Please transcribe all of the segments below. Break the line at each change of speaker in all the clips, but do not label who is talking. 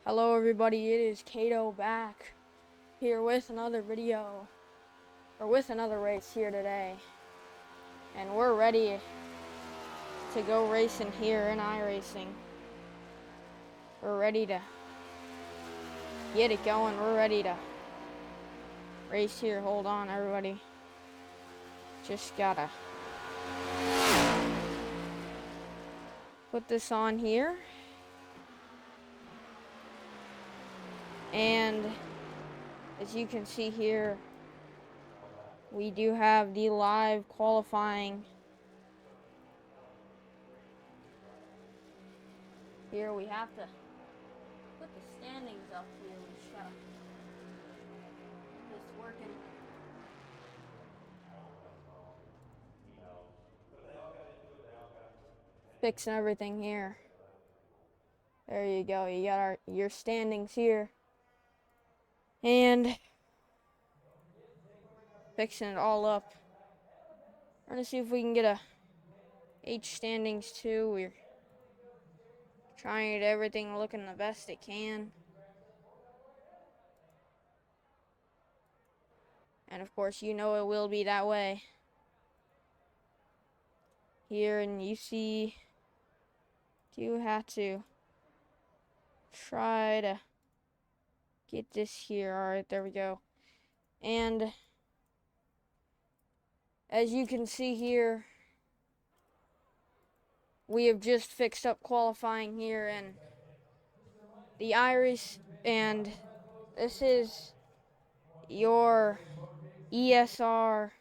Hello everybody, it is Kato back here with another video, or with another race here today. And we're ready to go racing here in iRacing. We're ready to get it going, we're ready to race here. Hold on everybody, just gotta put this on here. And as you can see here, we do have the live qualifying. Here we have to put the standings up here. We just gotta get this working. Fixing everything here. There you go. You got your standings here. And fixing it all up. We're gonna see if we can get a H standings too. We're trying to get everything looking the best it can. And of course, you know it will be that way. Here, and you see, do have to try to get this here. Alright, there we go. And as you can see here, we have just fixed up qualifying here in the Iris, and this is your ESR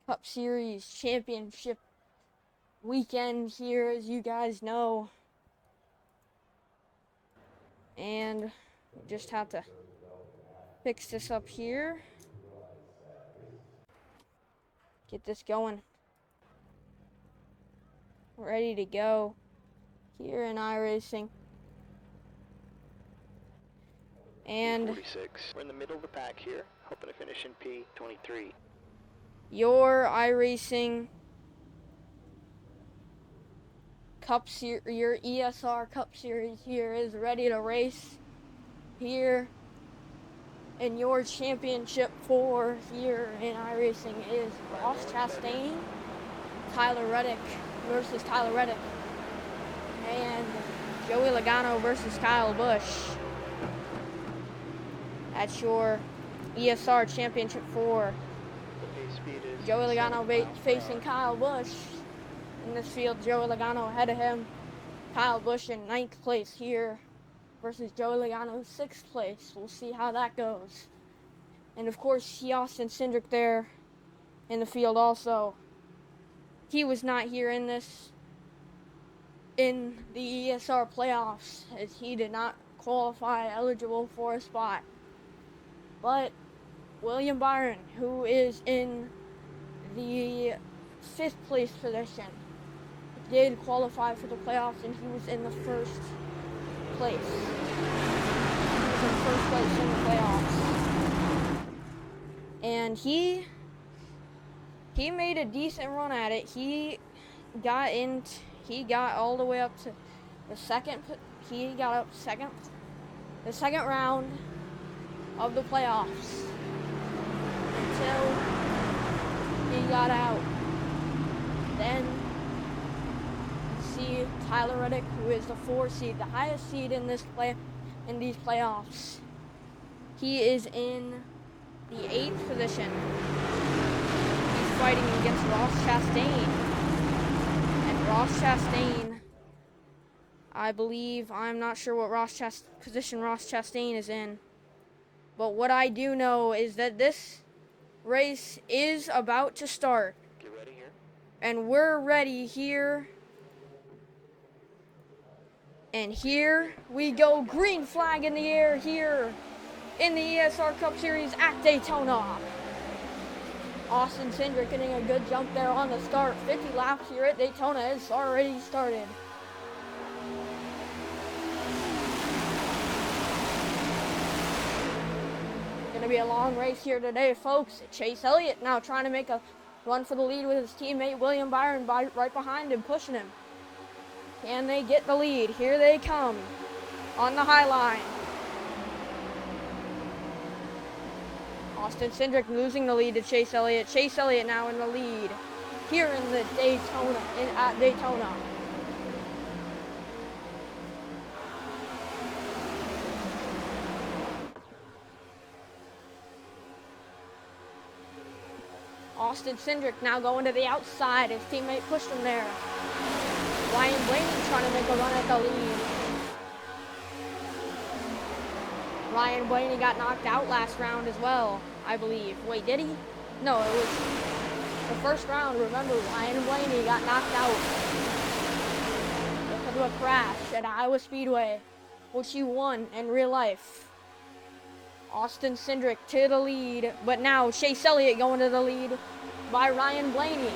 Cup Series Championship weekend here, as you guys know. And we just have to fix this up here. Get this going. Ready to go here in iRacing. And
46. We're in the middle of the pack here, hoping to finish in P23.
Your iRacing Cup Series, your ESR Cup Series here is ready to race here. And your championship for here in iRacing is Ross Chastain, Tyler Reddick versus Tyler Reddick, and Joey Logano versus Kyle Busch. That's your ESR Championship 4. Joey Logano facing Kyle Busch. In this field, Joey Logano ahead of him. Kyle Busch in 9th place here versus Joey Logano 6th place. We'll see how that goes. And of course, Austin Cindric there in the field also. He was not here in the ESR playoffs, as he did not qualify eligible for a spot. But William Byron, who is in the 5th place position, did qualify for the playoffs, and he was in the 1st place. He was in 1st place in the playoffs. And he made a decent run at it. He got all the way up to the second. He got up the second round of the playoffs until he got out. Then you see Tyler Reddick, who is the 4 seed, the highest seed in these playoffs. He is in the 8th position. He's fighting against Ross Chastain. And Ross Chastain, I'm not sure what position Ross Chastain is in. But what I do know is that this race is about to start.
Get ready here.
And we're ready here. And here we go. Green flag in the air here in the ESR Cup Series at Daytona. Austin Cindric getting a good jump there on the start. 50 laps here at Daytona. It's already started. Gonna be a long race here today, folks. Chase Elliott now trying to make a run for the lead with his teammate William Byron right behind him, pushing him. Can they get the lead? Here they come on the high line. Austin Cindric losing the lead to Chase Elliott. Chase Elliott now in the lead here in the Daytona, at Daytona. Austin Cindric now going to the outside. His teammate pushed him there. Ryan Blaney trying to make a run at the lead. Ryan Blaney got knocked out last round as well, I believe. Wait, did he? No, it was the first round. Remember, Ryan Blaney got knocked out because of a crash at Iowa Speedway, which he won in real life. Austin Cindric to the lead, but now Chase Elliott going to the lead by Ryan Blaney,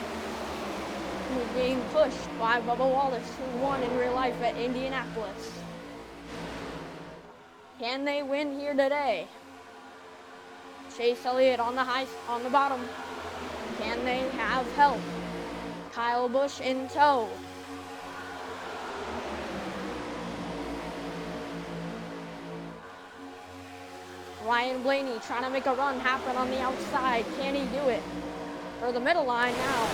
who's being pushed by Bubba Wallace, who won in real life at Indianapolis. Can they win here today? Chase Elliott on the bottom. Can they have help? Kyle Busch in tow. Ryan Blaney trying to make a run happen on the outside. Can he do it? Or the middle line now.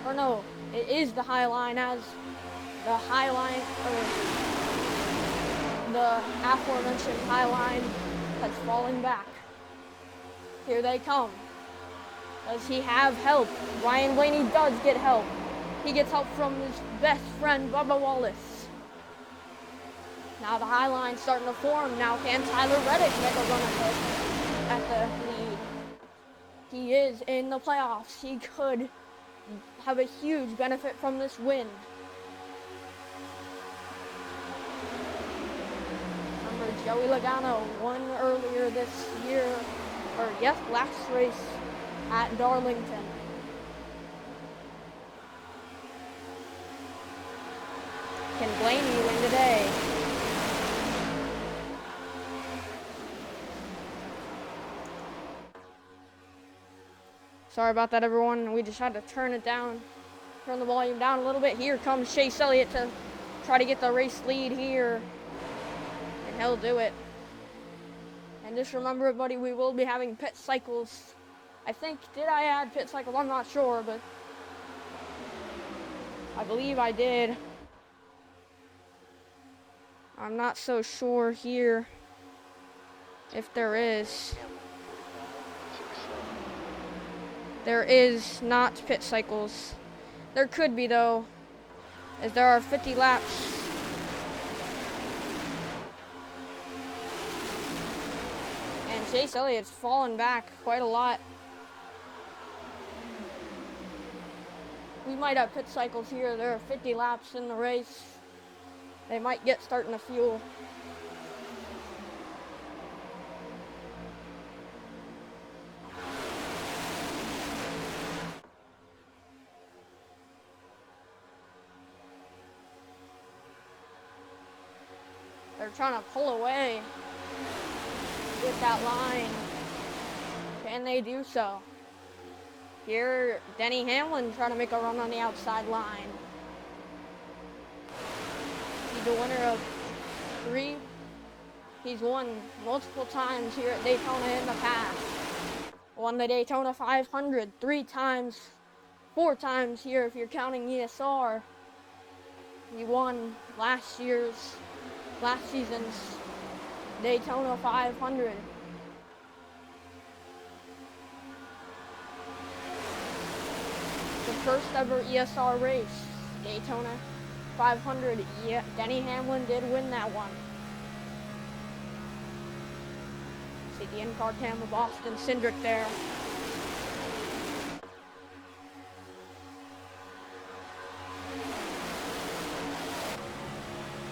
Or no, it is the high line, as the high line, or the aforementioned high line has fallen back. Here they come. Does he have help? Ryan Blaney does get help. He gets help from his best friend, Bubba Wallace. Now the high line's starting to form. Now can Tyler Reddick make a run at the lead? He is in the playoffs. He could have a huge benefit from this win. Remember, Joey Logano won earlier this year, or yes, last race at Darlington. Can Blaney win today? Sorry about that, everyone. We just had to turn the volume down a little bit. Here comes Chase Elliott to try to get the race lead here, and he'll do it. And just remember, everybody, we will be having pit cycles. I think, did I add pit cycles? I'm not sure, but I believe I did. I'm not so sure here if there is. There is not pit cycles. There could be, though, as there are 50 laps. And Chase Elliott's fallen back quite a lot. We might have pit cycles here. There are 50 laps in the race. They might get starting to fuel. They're trying to pull away with that line. Can they do so? Here, Denny Hamlin trying to make a run on the outside line. He's the winner of 3. He's won multiple times here at Daytona in the past. Won the Daytona 500 3 times, 4 times here if you're counting ESR. He won last season's Daytona 500. The first ever ESR race, Daytona 500. Yeah, Denny Hamlin did win that one. See the in-car cam of Austin Cindric there.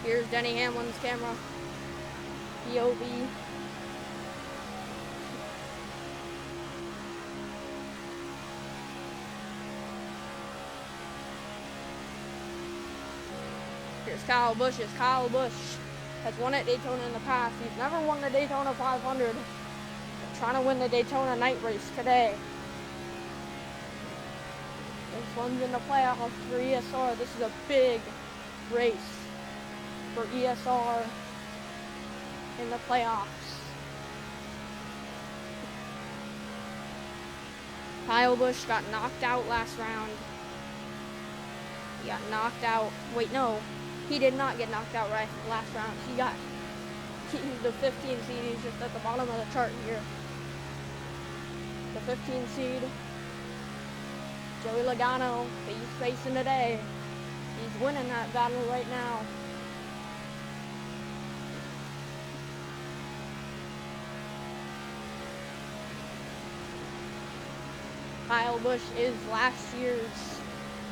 Here's Denny Hamlin's camera. POV. Here's Kyle Busch. Kyle Busch has won at Daytona in the past. He's never won the Daytona 500. They're trying to win the Daytona night race today. This one's in the playoffs for ESR. This is a big race for ESR in the playoffs. Kyle Busch got knocked out last round. He got knocked out. Wait, no. He did not get knocked out last round. He's the 15 seed. He's just at the bottom of the chart here. The 15 seed. Joey Logano, he's facing today. He's winning that battle right now. Kyle Busch is last year's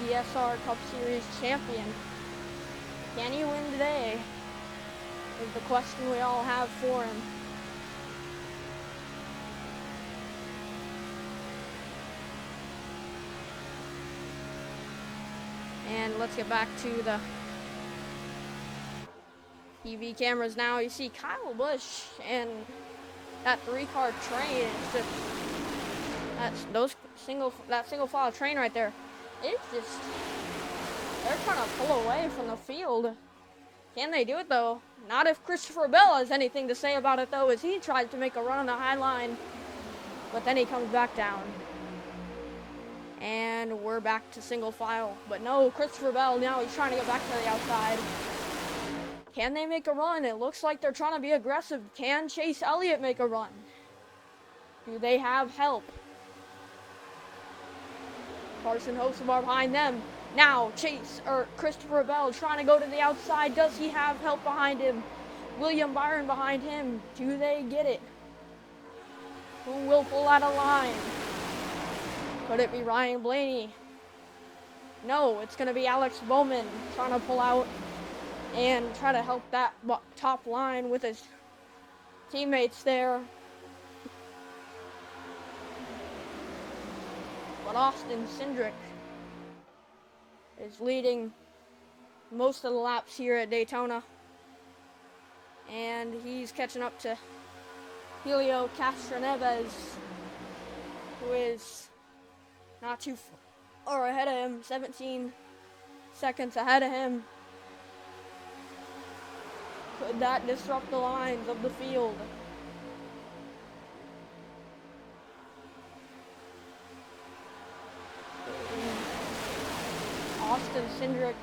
ESR Cup Series champion. Can he win today? Is the question we all have for him. And let's get back to the TV cameras now. You see Kyle Busch and that 3-car train. It's just that single file train right there. It's just, they're trying to pull away from the field. Can they do it though? Not if Christopher Bell has anything to say about it though, as he tries to make a run on the high line, but then he comes back down. And we're back to single file. But no, Christopher Bell, now he's trying to get back to the outside. Can they make a run? It looks like they're trying to be aggressive. Can Chase Elliott make a run? Do they have help? Carson Hocebar behind them. Now Christopher Bell trying to go to the outside. Does he have help behind him? William Byron behind him. Do they get it? Who will pull out a line? Could it be Ryan Blaney? No, it's going to be Alex Bowman trying to pull out and try to help that top line with his teammates there. But Austin Cindric is leading most of the laps here at Daytona. And he's catching up to Helio Castroneves, who is not too far ahead of him, 17 seconds ahead of him. Could that disrupt the lines of the field? Austin Cindric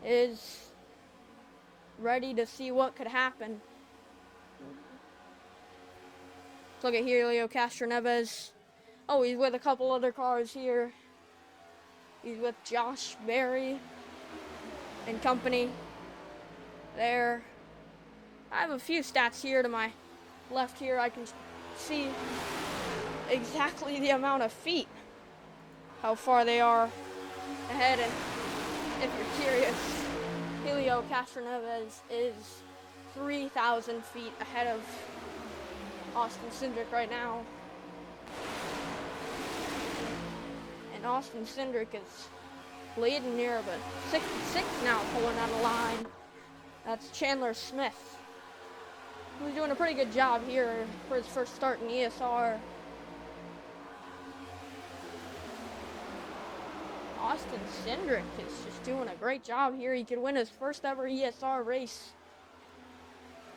is ready to see what could happen. Let's look at Helio Castroneves. Oh, he's with a couple other cars here. He's with Josh Berry and company there. I have a few stats here to my left here. I can see exactly the amount of feet, how far they are ahead. And if you're curious, Helio Castroneves is 3,000 feet ahead of Austin Cindric right now. And Austin Cindric is leading here, but 66 now pulling out a line. That's Chandler Smith, who's doing a pretty good job here for his first start in ESR. Austin Cindric is just doing a great job here. He could win his first ever ESR race.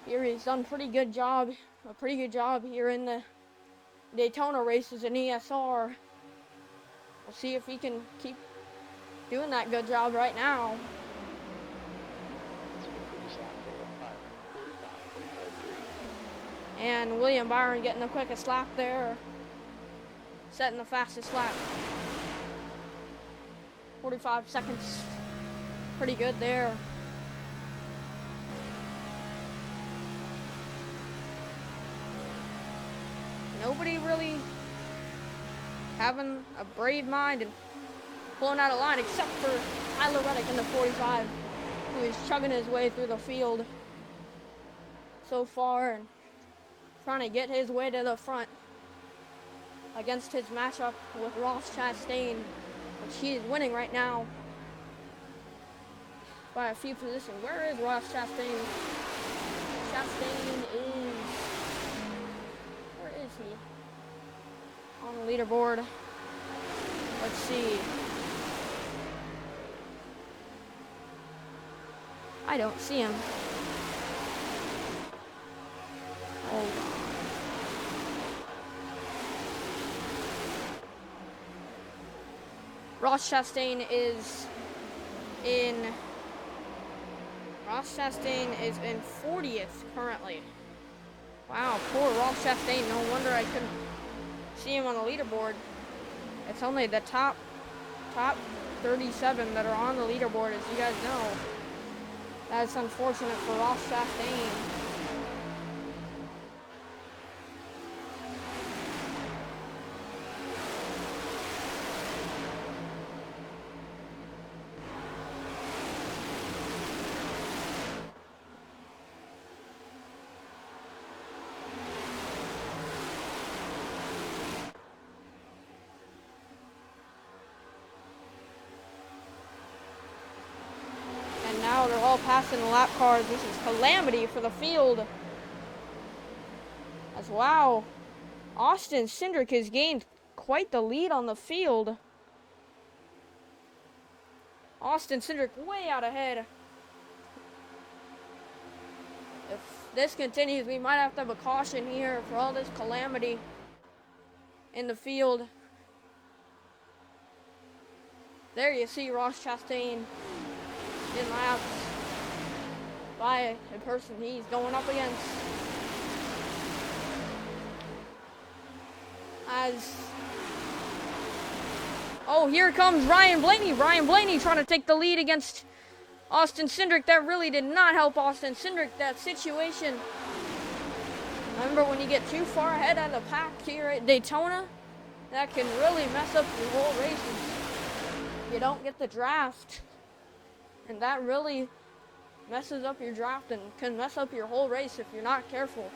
Here he's done a pretty good job here in the Daytona races in ESR. We'll see if he can keep doing that good job right now. And William Byron getting the quickest lap there, setting the fastest lap. 45 seconds, pretty good there. Nobody really having a brave mind and pulling out a line except for Tyler Reddick in the 45, who is chugging his way through the field so far and trying to get his way to the front against his matchup with Ross Chastain, which he is winning right now by a few positions. Where is Ross Chastain? Where is he? On the leaderboard. Let's see. I don't see him. Hold on. Ross Chastain is in 40th currently. Wow, poor Ross Chastain. No wonder I couldn't see him on the leaderboard. It's only the top 37 that are on the leaderboard, as you guys know. That's unfortunate for Ross Chastain. Now they're all passing the lap cars. This is calamity for the field. As wow, Austin Cindric has gained quite the lead on the field. Austin Cindric way out ahead. If this continues, we might have to have a caution here for all this calamity in the field. There you see Ross Chastain in laps by a person he's going up against. Oh, here comes Ryan Blaney. Ryan Blaney trying to take the lead against Austin Cindric. That really did not help Austin Cindric, that situation. Remember, when you get too far ahead of the pack here at Daytona, that can really mess up your whole race. You don't get the draft. And that really messes up your draft and can mess up your whole race if you're not careful.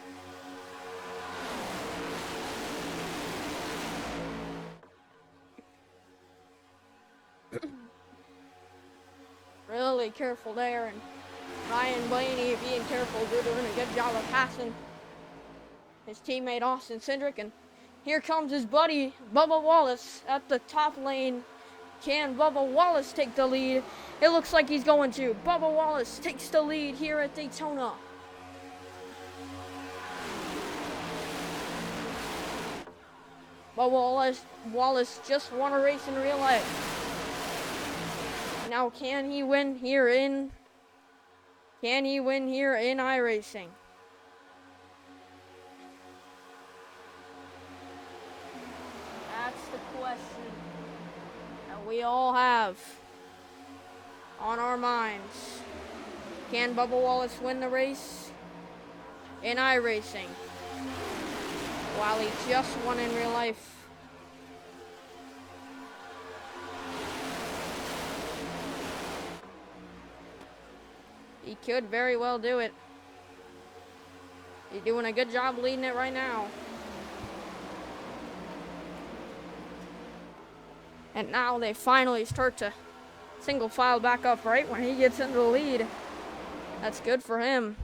Really careful there, and Ryan Blaney being careful. They're doing a good job of passing his teammate Austin Cindric, and here comes his buddy Bubba Wallace at the top lane. Can Bubba Wallace take the lead? It looks like he's going to. Bubba Wallace takes the lead here at Daytona. Bubba Wallace just won a race in real life. Now, can he win here in iRacing? That's the question that we all have on our minds. Can Bubba Wallace win the race in iRacing while he just won in real life? He could very well do it. He's doing a good job leading it right now. And now they finally start to single file back up right when he gets into the lead. That's good for him,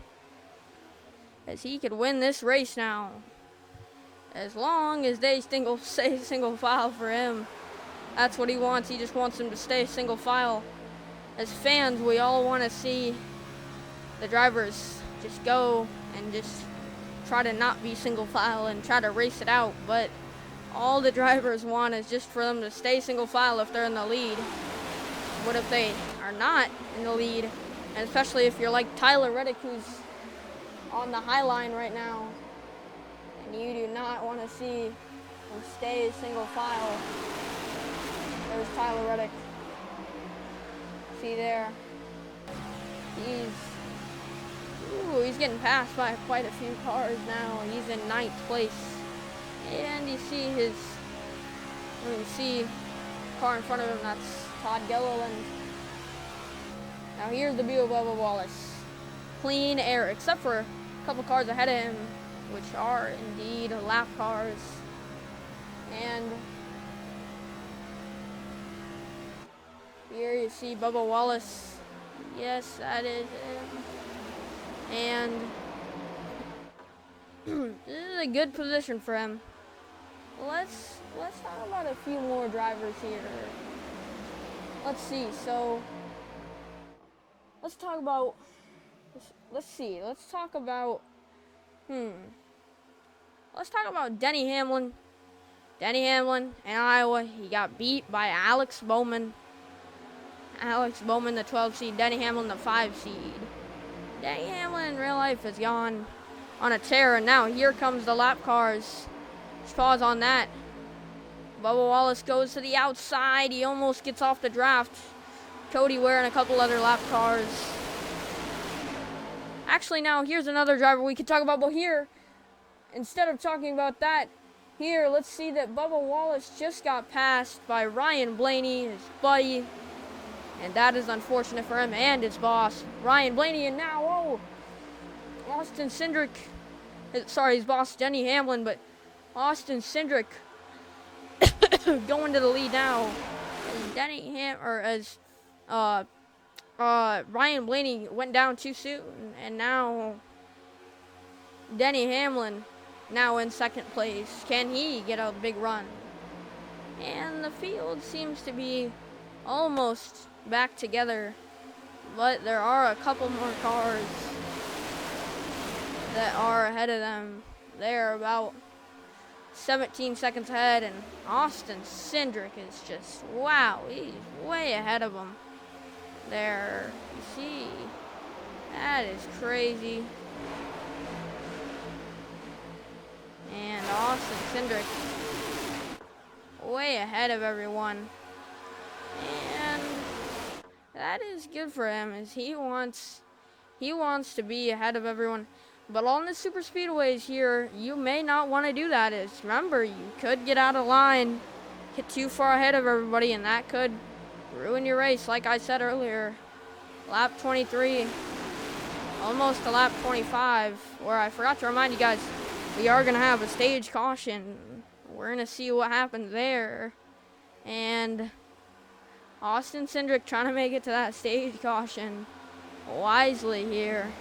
as he could win this race now. As long as they stay single file for him. That's what he wants. He just wants them to stay single file. As fans, we all want to see the drivers just go and just try to not be single file and try to race it out, but all the drivers want is just for them to stay single file if they're in the lead. What if they are not in the lead? And especially if you're like Tyler Reddick, who's on the high line right now, and you do not want to see him stay single file. There's Tyler Reddick. See there? He's getting passed by quite a few cars now. He's in 9th place. And you see the car in front of him, that's Todd Gilliland. Now here's the view of Bubba Wallace. Clean air, except for a couple cars ahead of him, which are indeed lap cars. And here you see Bubba Wallace. Yes, that is him. And this is a good position for him. Let's talk about a few more drivers here. Let's see. So let's talk about Denny Hamlin. Denny Hamlin in Iowa, he got beat by Alex Bowman. Alex Bowman, the 12 seed. Denny Hamlin, the 5 seed. Denny Hamlin in real life has gone on a tear, and now here comes the lap cars. Let's pause on that. Bubba Wallace goes to the outside. He almost gets off the draft. Cody Ware and a couple other lap cars. Actually, now here's another driver we could talk about, but here, instead of talking about that, here, let's see that Bubba Wallace just got passed by Ryan Blaney, his buddy, and that is unfortunate for him and his boss, Ryan Blaney, and now, Austin Cindric, sorry, his boss, Denny Hamlin, but Austin Cindric going to the lead now, as Ryan Blaney went down too soon, and now Denny Hamlin now in second place. Can he get a big run? And the field seems to be almost back together, but there are a couple more cars that are ahead of them. They're about 17 seconds ahead, and Austin Cindric is just, wow, he's way ahead of them. There, you see, that is crazy. And Austin Cindric way ahead of everyone. And that is good for him, as he wants to be ahead of everyone. But on the super speedways here, you may not want to do that. Remember, you could get out of line, get too far ahead of everybody, and that could ruin your race. Like I said earlier, lap 23, almost to lap 25, where I forgot to remind you guys, we are going to have a stage caution. We're going to see what happens there. And Austin Cindric trying to make it to that stage caution wisely here.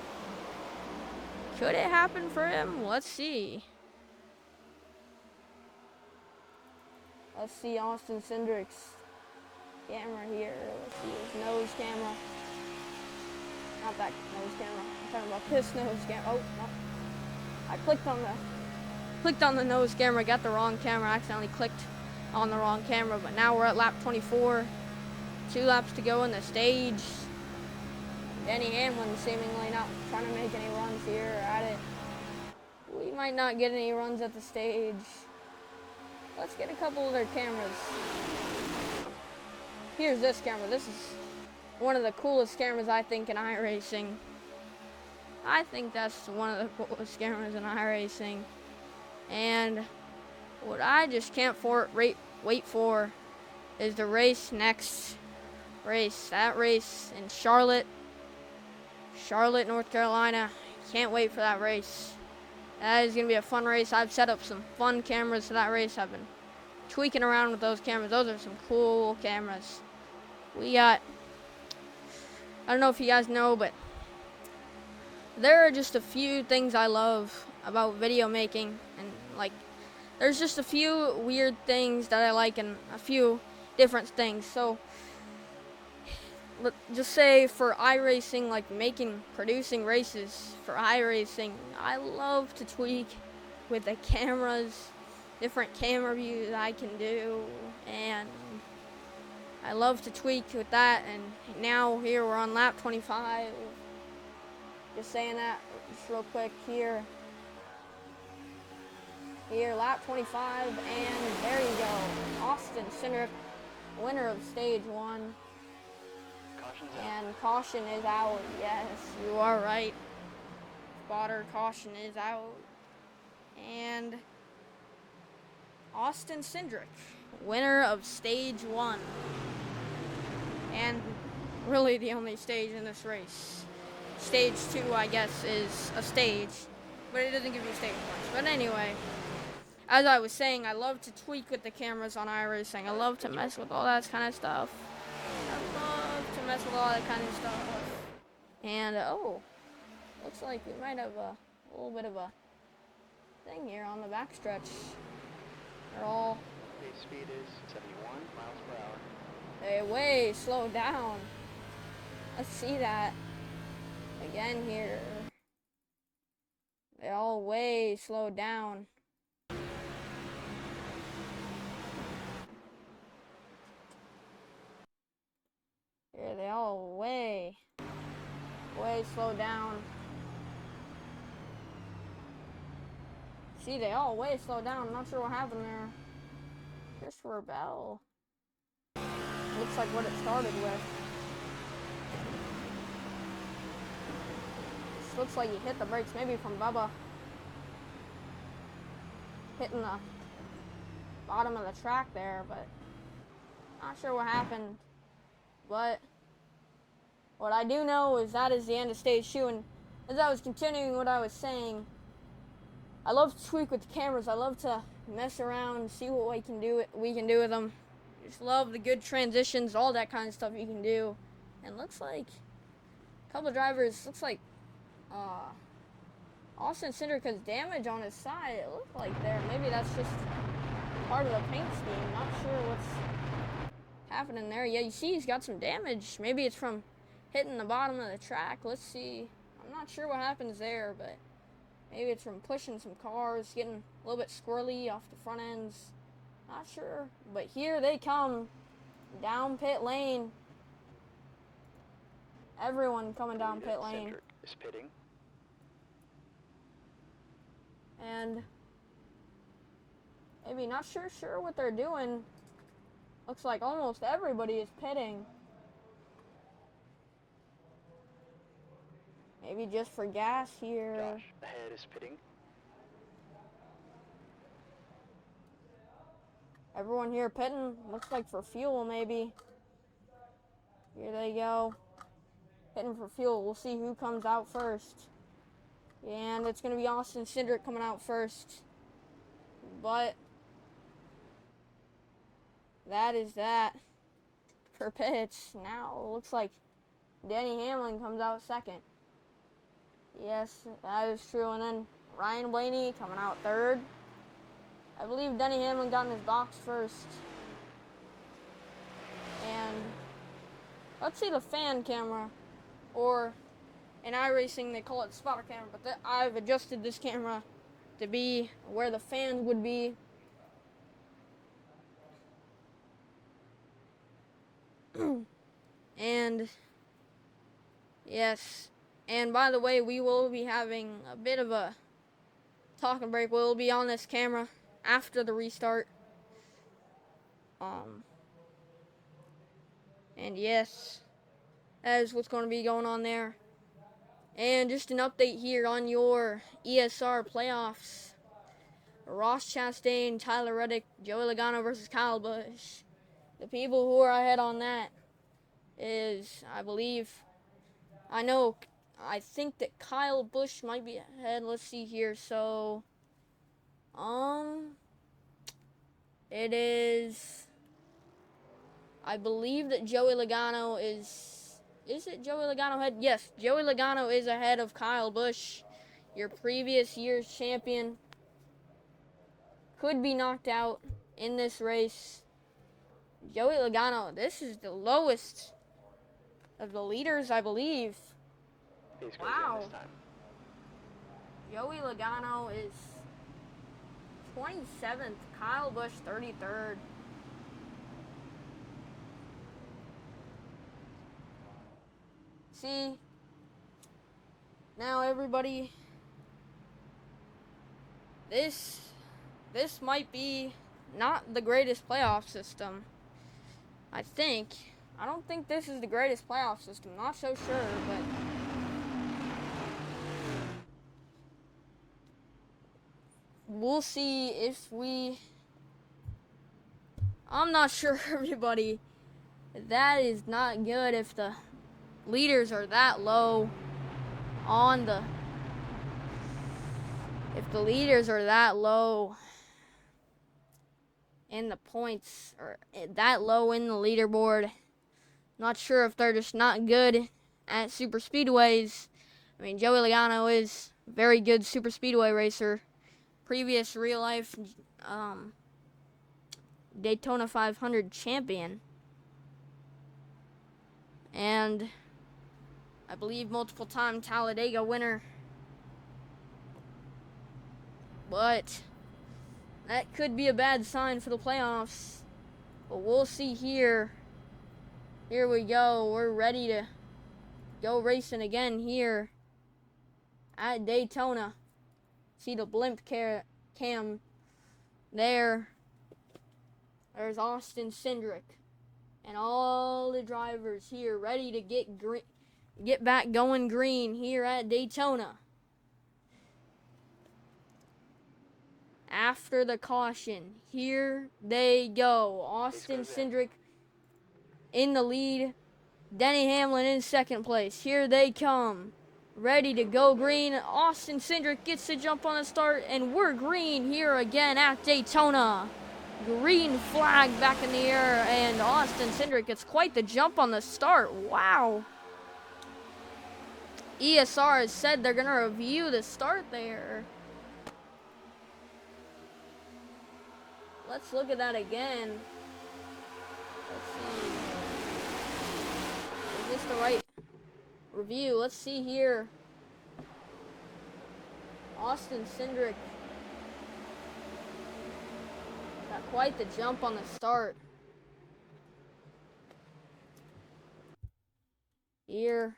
Could it happen for him? Let's see. Let's see Austin Cindric's camera here. Let's see his nose camera. Not that nose camera. I'm talking about this nose camera. Oh, no. I clicked on the nose camera, got the wrong camera, accidentally clicked on the wrong camera, but now we're at lap 24. 2 laps to go in the stage. Denny Hamlin seemingly not trying to make any runs here at it. We might not get any runs at the stage. Let's get a couple of their cameras. Here's this camera. This is one of the coolest cameras, I think, in iRacing. I think that's one of the coolest cameras in iRacing. And what I just can't wait for is the next race. That race in Charlotte, North Carolina. Can't wait for that race. That is going to be a fun race. I've set up some fun cameras for that race. I've been tweaking around with those cameras. Those are some cool cameras. We got, I don't know if you guys know, but there are just a few things I love about video making, and like there's just a few weird things that I like and a few different things. So let's just say for iRacing, like producing races for iRacing, I love to tweak with the cameras, different camera views I can do, and I love to tweak with that. And now here we're on lap 25. Just saying that just real quick here. Here, lap 25, and there you go. Austin Cindric, winner of stage 1. And caution is out. Yes, you are right. Spotter, caution is out. And Austin Cindric, winner of stage 1. And really the only stage in this race. Stage 2, I guess, is a stage, but it doesn't give you stage points. But anyway, as I was saying, I love to tweak with the cameras on iRacing. I love to mess with all that kind of stuff. And, looks like we might have a little bit of a thing here on the backstretch. They're all...
Base speed is 71 miles per hour.
They way slowed down. Let's see that again here. They all way slowed down. Okay, they all way slowed down. See, they all way slowed down. I'm not sure what happened there. Christopher Bell. Looks like what it started with. This looks like he hit the brakes, maybe from Bubba. Hitting the bottom of the track there, but not sure what happened. But what I do know is that is the end of stage 2, and as I was continuing what I was saying, I love to tweak with the cameras. I love to mess around, see what we can do with them. Just love the good transitions, all that kind of stuff you can do. And looks like a couple of drivers, looks like Austin Cindric has damage on his side. It looked like there. Maybe that's just part of the paint scheme. Not sure what's happening there. Yeah, you see he's got some damage. Maybe it's from hitting the bottom of the track. Let's see. I'm not sure what happens there, but maybe it's from pushing some cars, getting a little bit squirrely off the front ends. Not sure. But here they come down pit lane. Everyone coming down pit lane.
Cindric is pitting.
And maybe not sure what they're doing. Looks like almost everybody is pitting. Maybe just for gas here.
Josh ahead is pitting.
Everyone here pitting. Looks like for fuel maybe. Here they go. Pitting for fuel. We'll see who comes out first. And it's going to be Austin Cindric coming out first. But that is that for pits. Now it looks like Denny Hamlin comes out second. Yes, that is true. And then Ryan Blaney coming out third. I believe Denny Hamlin got in his box first. And let's see the fan camera, or in iRacing they call it spotter camera, but I've adjusted this camera to be where the fans would be. And yes, and by the way, we will be having a bit of a talking break. We'll be on this camera after the restart. And yes, that is what's going to be going on there. And just an update here on your ESR playoffs. Ross Chastain, Tyler Reddick, Joey Logano versus Kyle Busch. The people who are ahead on that is, I think that Kyle Busch might be ahead. Let's see here. So, it is, I believe that Joey Logano is it Joey Logano ahead? Yes, Joey Logano is ahead of Kyle Busch, your previous year's champion. Could be knocked out in this race. Joey Logano, this is the lowest of the leaders, I believe. Wow. Joey Logano is 27th, Kyle Busch 33rd. See, now everybody, this might be not the greatest playoff system. I don't think this is the greatest playoff system. Not so sure, but we'll see if I'm not sure, everybody. That is not good if the leaders are that low if the leaders are that low in the points, or that low in the leaderboard. Not sure if they're just not good at super speedways. I mean, Joey Logano is a very good super speedway racer. Previous real life Daytona 500 champion. And I believe multiple time Talladega winner. But that could be a bad sign for the playoffs. But we'll see here. Here we go. We're ready to go racing again here at Daytona. See the blimp cam there. There's Austin Cindric and all the drivers here ready to get back going green here at Daytona. After the caution, here they go. Austin Cindric in the lead. Denny Hamlin in second place. Here they come. Ready to go green. Austin Cindric gets to jump on the start, and we're green here again at Daytona. Green flag back in the air, and Austin Cindric gets quite the jump on the start. Wow. ESR has said they're going to review the start there. Let's look at that again. Let's see. Is this the right review? Let's see here. Austin Cindric got quite the jump on the start. Here.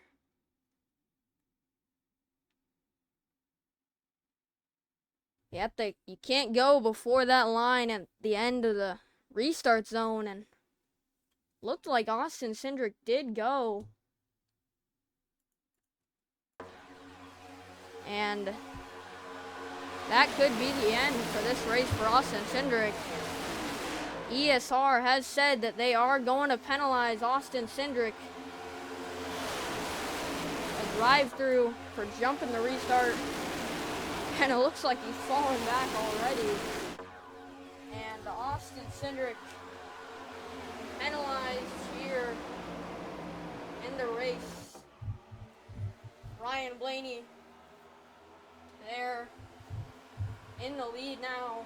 You can't go before that line at the end of the restart zone, and looked like Austin Cindric did go. And that could be the end for this race for Austin Cindric. ESR has said that they are going to penalize Austin Cindric a drive-through for jumping the restart. And it looks like he's falling back already. And Austin Cindric penalized here in the race. Ryan Blaney there in the lead now.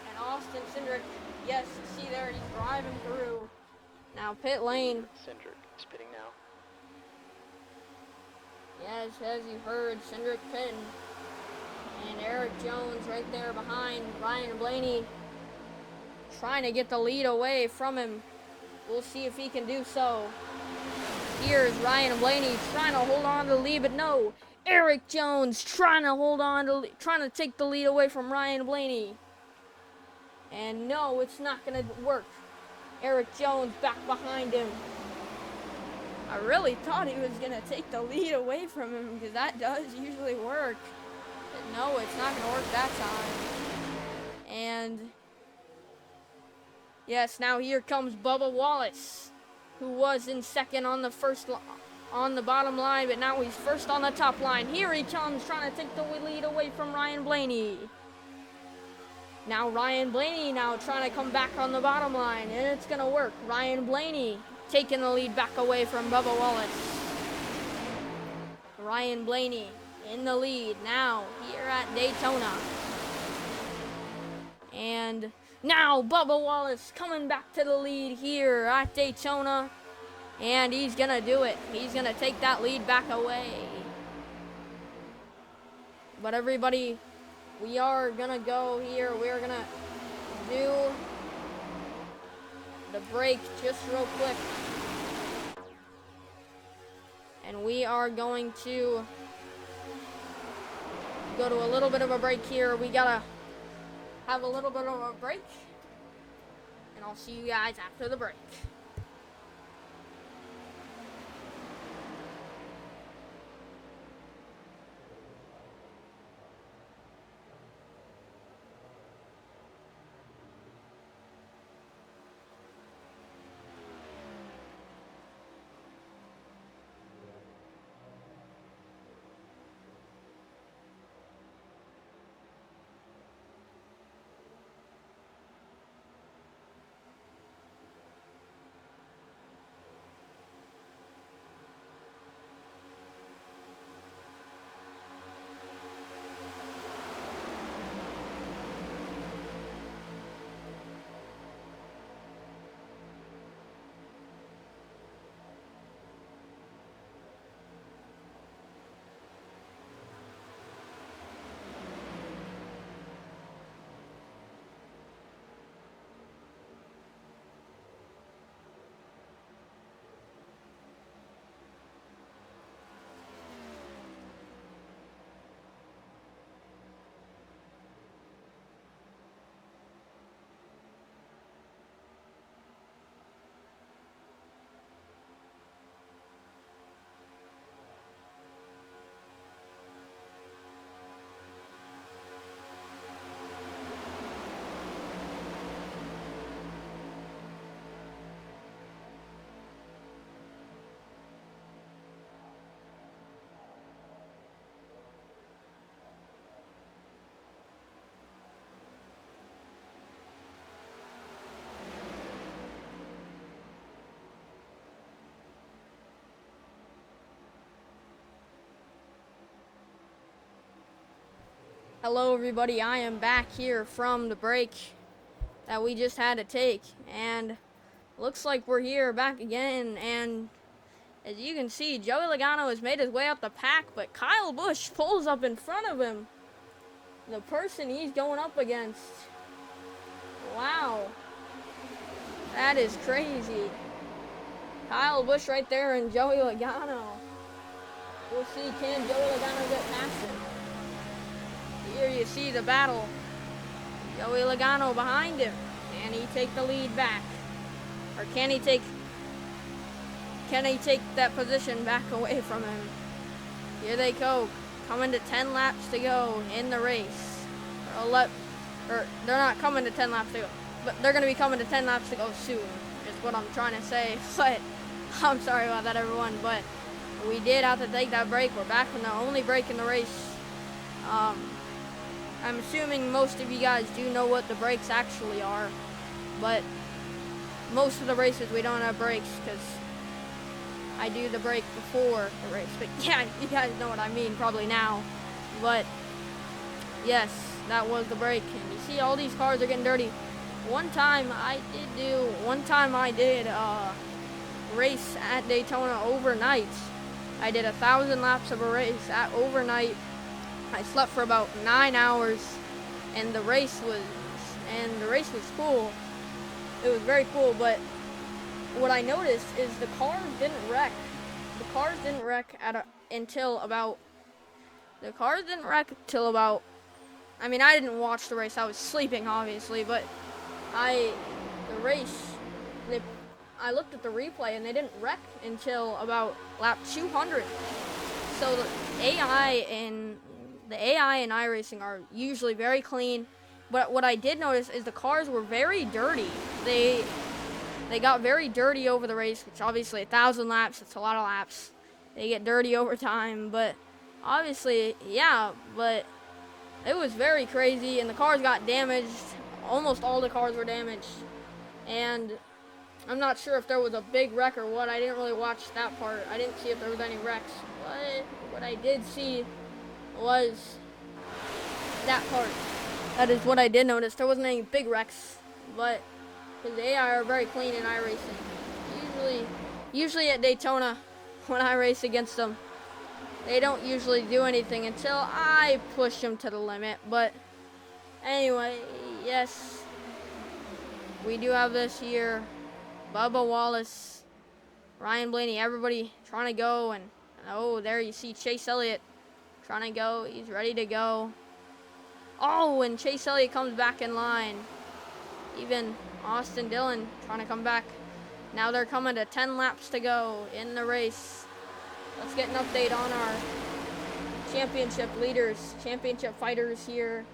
And Austin Cindric, yes, you see there, he's driving through. Now pit lane.
Cindric is pitting now.
Yes, as you heard, Cindric pitting. And Eric Jones right there behind Ryan Blaney, trying to get the lead away from him. We'll see if he can do so. Here's Ryan Blaney trying to hold on to the lead, but no. Eric Jones trying to take the lead away from Ryan Blaney. And no, it's not going to work. Eric Jones back behind him. I really thought he was going to take the lead away from him, because that does usually work. But no, it's not going to work that time. And yes, now here comes Bubba Wallace, who was in second on the bottom line, but now he's first on the top line. Here he comes, trying to take the lead away from Ryan Blaney. Now Ryan Blaney trying to come back on the bottom line, and it's going to work. Ryan Blaney taking the lead back away from Bubba Wallace. Ryan Blaney in the lead now here at Daytona. And now Bubba Wallace coming back to the lead here at Daytona. And he's going to do it. He's going to take that lead back away. But everybody, we are going to go here. We're going to do the break just real quick. And we are going to go to a little bit of a break here. We got to have a little bit of a break. And I'll see you guys after the break. Hello everybody, I am back here from the break that we just had to take, and looks like we're here back again. And as you can see, Joey Logano has made his way up the pack, but Kyle Busch pulls up in front of him, the person he's going up against. Wow, that is crazy. Kyle Busch right there and Joey Logano. We'll see, can Joey Logano get past him? Here you see the battle. Joey Logano behind him. Can he take the lead back? Or can he take that position back away from him? Here they go. Coming to 10 laps to go in the race. They're not coming to 10 laps to go, but they're going to be coming to 10 laps to go soon, is what I'm trying to say. But I'm sorry about that, everyone. But we did have to take that break. We're back from the only break in the race. I'm assuming most of you guys do know what the brakes actually are, but most of the races we don't have brakes because I do the brake before the race. But yeah, you guys know what I mean probably now. But yes, that was the brake. And you see all these cars are getting dirty. One time I did race at Daytona overnight. I did 1,000 laps of a race at overnight. I slept for about 9 hours, and the race was cool. It was very cool, but what I noticed is the cars didn't wreck. Until about. I mean, I didn't watch the race. I was sleeping, obviously, but I looked at the replay, and they didn't wreck until about lap 200. So the AI in iRacing are usually very clean, but what I did notice is the cars were very dirty. They got very dirty over the race, which obviously 1,000 laps, it's a lot of laps. They get dirty over time, but obviously, yeah, but it was very crazy, and the cars got damaged. Almost all the cars were damaged, and I'm not sure if there was a big wreck or what. I didn't really watch that part. I didn't see if there was any wrecks, but what I did see was that part. That is what I did notice. There wasn't any big wrecks, but because the AI are very clean in iRacing. Usually at Daytona, when I race against them, they don't usually do anything until I push them to the limit. But anyway, yes, we do have this here. Bubba Wallace, Ryan Blaney, everybody trying to go, and oh, there you see Chase Elliott trying to go. He's ready to go. Oh, and Chase Elliott comes back in line. Even Austin Dillon trying to come back. Now they're coming to 10 laps to go in the race. Let's get an update on our championship leaders, championship fighters here.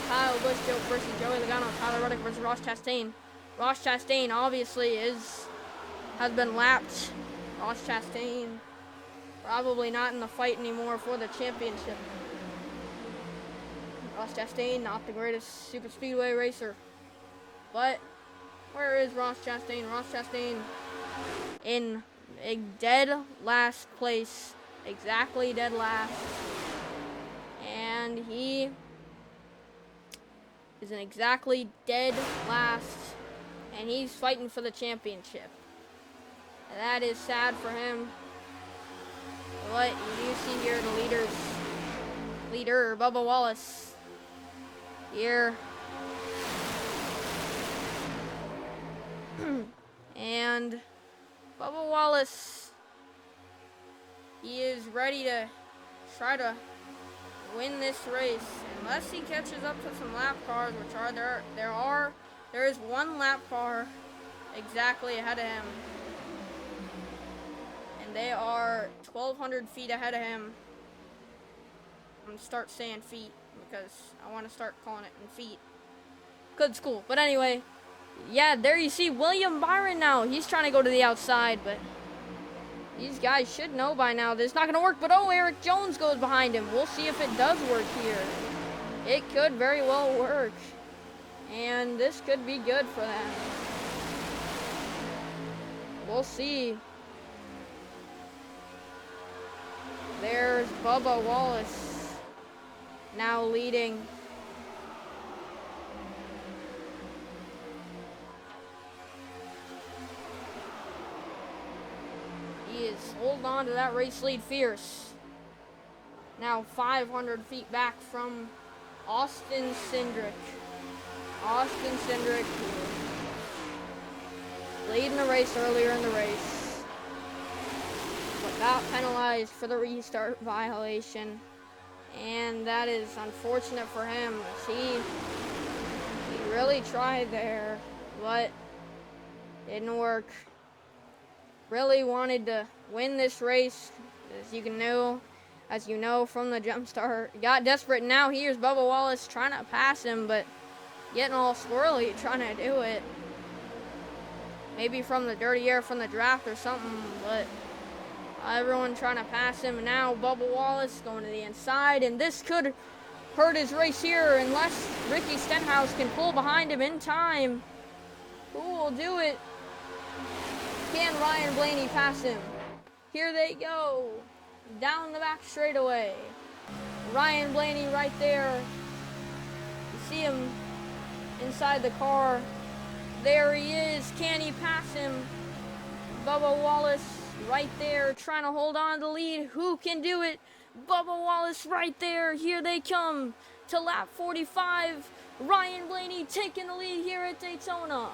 Kyle Busch versus Joey Logano, Tyler Reddick versus Ross Chastain. Ross Chastain obviously has been lapped. Ross Chastain probably not in the fight anymore for the championship. Ross Chastain, not the greatest super speedway racer. But where is Ross Chastain? Ross Chastain in a dead last place. Exactly dead last. And he is in exactly dead last. And he's fighting for the championship. That is sad for him. But you do see here the leader, Bubba Wallace. Here. And Bubba Wallace, he is ready to try to win this race. Unless he catches up to some lap cars, which are there is one lap car exactly ahead of him. And they are 1,200 feet ahead of him. I'm going to start saying feet because I want to start calling it in feet. Good school. But anyway, yeah, there you see William Byron now. He's trying to go to the outside, but these guys should know by now that it's not going to work. But oh, Eric Jones goes behind him. We'll see if it does work here. It could very well work. And this could be good for them. We'll see. There's Bubba Wallace. now leading. He is holding on to that race lead fierce. Now 500 feet back from Austin Cindric. Austin Cindric leading the race earlier in the race, but got penalized for the restart violation, and that is unfortunate for him. He really tried there, but didn't work. Really wanted to win this race, as you know from the jump start. Got desperate. Now here's Bubba Wallace trying to pass him, but getting all squirrely trying to do it. Maybe from the dirty air from the draft or something, but everyone trying to pass him. And now Bubba Wallace going to the inside, and this could hurt his race here unless Ricky Stenhouse can pull behind him in time. Who will do it? Can Ryan Blaney pass him? Here they go. Down the back straightaway. Ryan Blaney right there. You see him inside the car. There he is. Can he pass him? Bubba Wallace right there trying to hold on to the lead. Who can do it? Bubba Wallace right there. Here they come to lap 45. Ryan Blaney taking the lead here at Daytona.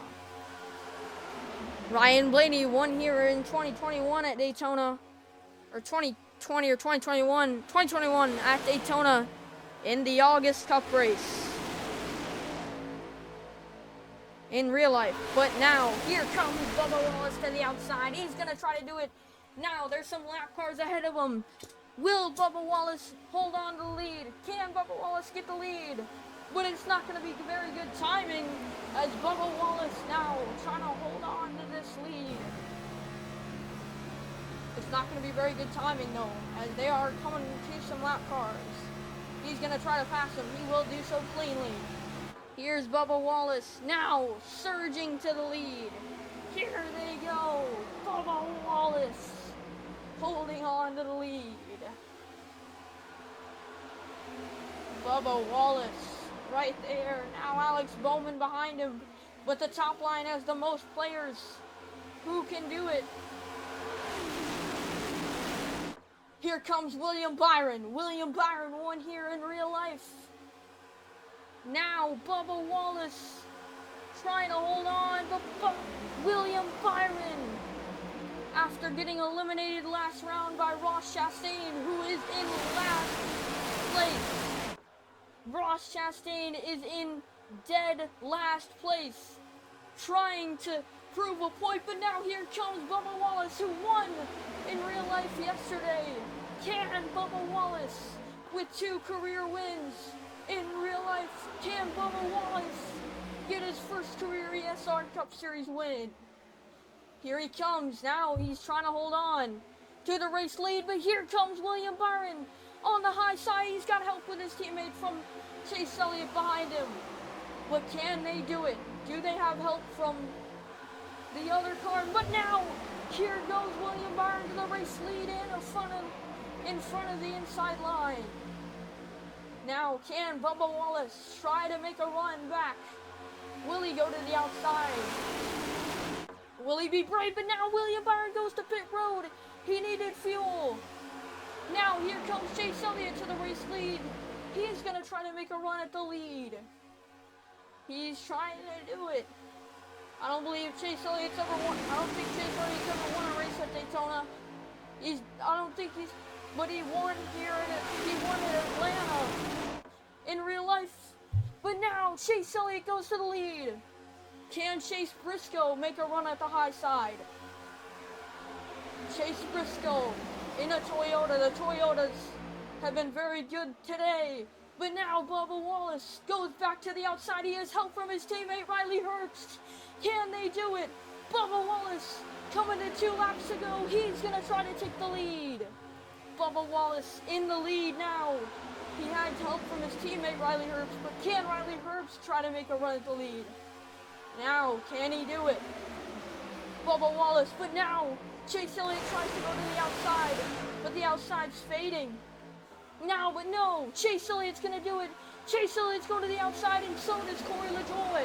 Ryan Blaney won here in 2021 at Daytona, or 2020 or 2021. 2021 at Daytona in the August Cup race. In real life. But now, here comes Bubba Wallace to the outside. He's going to try to do it. Now, there's some lap cars ahead of him. Will Bubba Wallace hold on to the lead? Can Bubba Wallace get the lead? But it's not going to be very good timing as Bubba Wallace now trying to hold on to this lead. It's not going to be very good timing, though, as they are coming to some lap cars. He's going to try to pass him. He will do so cleanly. Here's Bubba Wallace now surging to the lead. Here they go. Bubba Wallace holding on to the lead. Bubba Wallace right there. Now Alex Bowman behind him. But the top line has the most players. Who can do it? Here comes William Byron. William Byron won here in real life. Now Bubba Wallace trying to hold on, but William Byron, after getting eliminated last round by Ross Chastain, who is in last place. Ross Chastain is in dead last place, trying to prove a point, but now here comes Bubba Wallace, who won in real life yesterday. Can Bubba Wallace, with 2 career wins in real life, can Bubba Wallace get his first career ESR Cup Series win? Here he comes. Now he's trying to hold on to the race lead, but here comes William Byron on the high side. He's got help with his teammate from Chase Elliott behind him. But can they do it? Do they have help from the other car? But now, here goes William Byron to the race lead in front of the inside line. Now, can Bubba Wallace try to make a run back? Will he go to the outside? Will he be brave? But now William Byron goes to pit road. He needed fuel. Now here comes Chase Elliott to the race lead. He's going to try to make a run at the lead. He's trying to do it. I don't believe Chase Elliott's ever won. I don't think Chase Elliott's ever won a race at Daytona. But he won here he won in Atlanta in real life. But now Chase Elliott goes to the lead. Can Chase Briscoe make a run at the high side? Chase Briscoe in a Toyota. The Toyotas have been very good today. But now Bubba Wallace goes back to the outside. He has help from his teammate Riley Herbst. Can they do it? Bubba Wallace coming to 2 laps ago. He's going to try to take the lead. Bubba Wallace in the lead now. He had help from his teammate Riley Herbst, but can Riley Herbst try to make a run at the lead? Now, can he do it? Bubba Wallace, but now Chase Elliott tries to go to the outside, but the outside's fading. now, but no, Chase Elliott's gonna do it. Chase Elliott's going to the outside, and so does Corey LaJoy.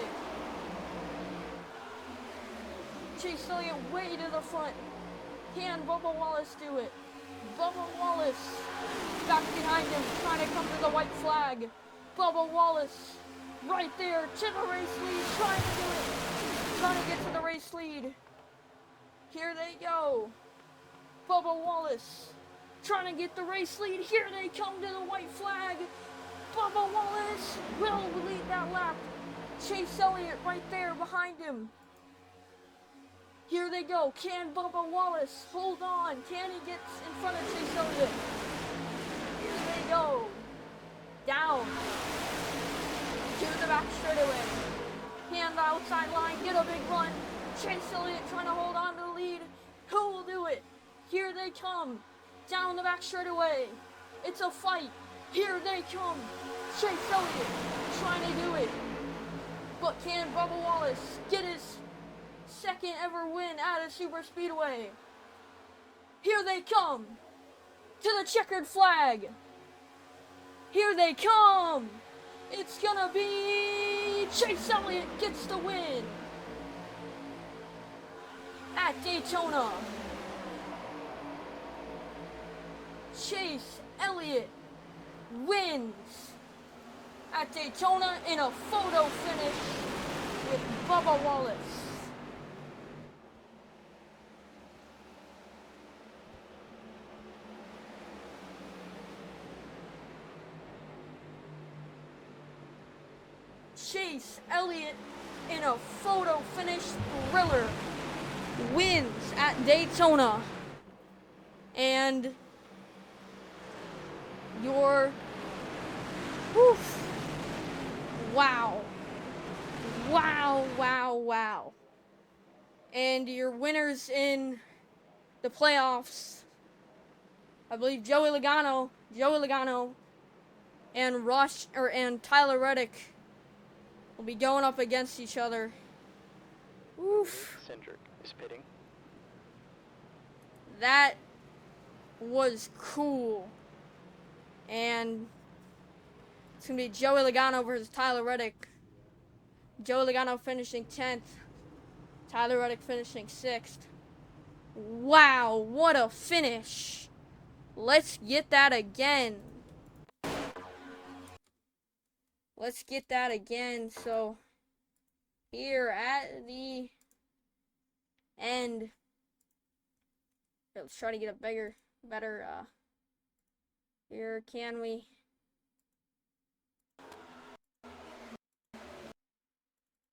Chase Elliott way to the front. Can Bubba Wallace do it? Bubba Wallace back behind him, trying to come to the white flag. Bubba Wallace right there to the race lead, trying to do it. Trying to get to the race lead. Here they go. Bubba Wallace trying to get the race lead. Here they come to the white flag. Bubba Wallace will lead that lap. Chase Elliott right there behind him. Here they go. Can Bubba Wallace hold on? Can he get in front of Chase Elliott? Here they go. Down to the back straightaway. Can the outside line get a big run? Chase Elliott trying to hold on to the lead. Who will do it? Here they come. Down the back straightaway. It's a fight. Here they come. Chase Elliott trying to do it. But can Bubba Wallace get his second ever win at a super speedway? Here they come. To the checkered flag. Here they come. It's gonna be Chase Elliott gets the win at Daytona. Chase Elliott wins at Daytona in a photo finish with Bubba Wallace. Chase Elliott in a photo finish thriller wins at Daytona. And your wow. And your winners in the playoffs, I believe Joey Logano and Tyler Reddick will be going up against each other.
Cindric is pitting.
That was cool. And it's going to be Joey Logano versus Tyler Reddick. Joey Logano finishing 10th. Tyler Reddick finishing 6th. Wow, what a finish. Let's get that again. So, here at the end. Let's try to get a better, here, can we?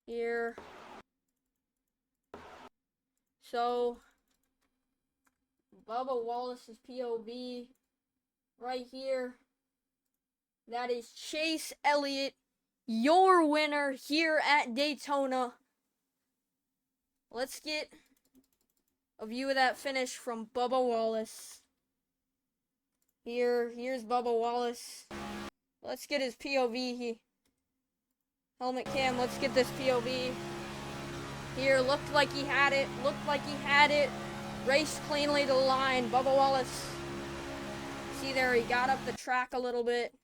Here. So, Bubba Wallace's POV right here. That is Chase Elliott, your winner here at Daytona. Let's get a view of that finish from Bubba Wallace. Here's Bubba Wallace. Let's get his POV. Helmet cam, let's get this POV. Here, looked like he had it. Raced cleanly to the line. Bubba Wallace. See there, he got up the track a little bit.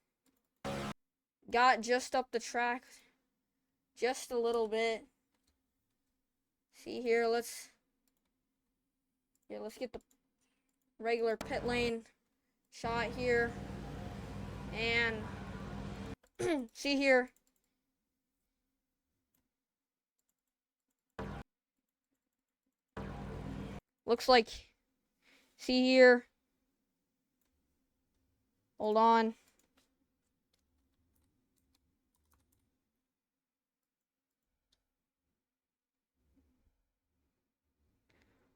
Got just up the track. Just a little bit. See here, let's get the regular pit lane shot here. And see here. Looks like, see here. Hold on.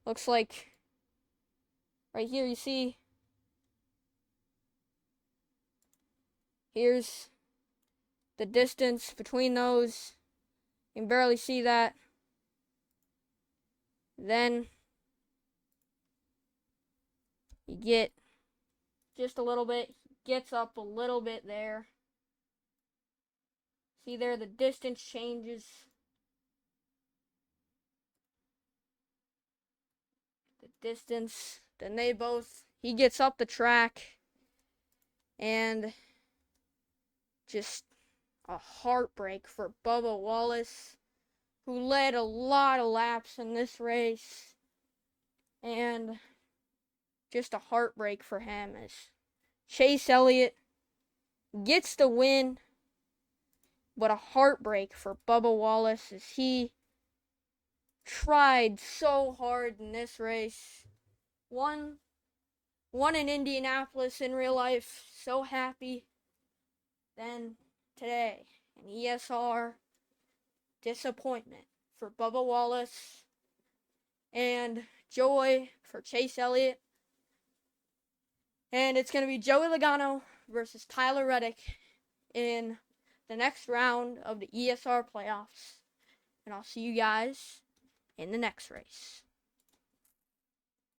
Looks like right here you see, here's the distance between those. You can barely see that. Then you get just a little bit, gets up a little bit there. See there, the distance changes. The distance, then he gets up the track. And just a heartbreak for Bubba Wallace, who led a lot of laps in this race. And just a heartbreak for him as Chase Elliott gets the win. But a heartbreak for Bubba Wallace as he tried so hard in this race. Won in Indianapolis in real life. So happy. Then today, an ESR disappointment for Bubba Wallace. And joy for Chase Elliott. And it's going to be Joey Logano versus Tyler Reddick in the next round of the ESR playoffs. And I'll see you guys in the next race.